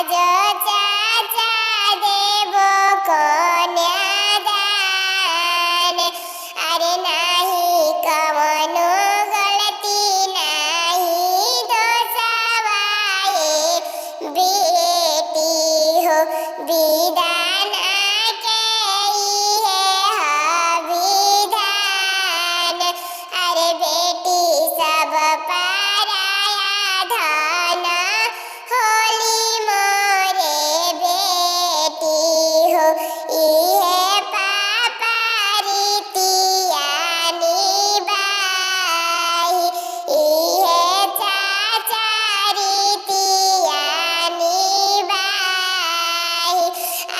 जो चाचा देबो कन्यादान। अरे नाही कवनो गलती नाही दोषवाए बेटी हो विधान के इहे विधान। अरे बेटी सब पराया धन होली मोरे बेटी हो इहे पापा रीतिया निभाई इहे चाचा रीतिया निभाई।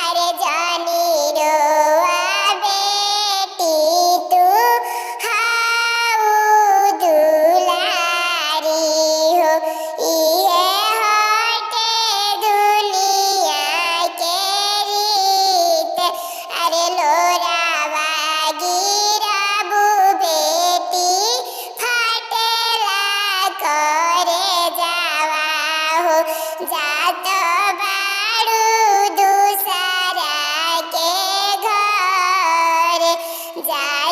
अरे जानी रोआ बेटी तू हाउ दुलारी हो इहे होटे दुनिया के रीत। अरे लोरावा गिराबू बेटी फाटेला करे जावा हो जात बाड़ू दूसरा के घर जाए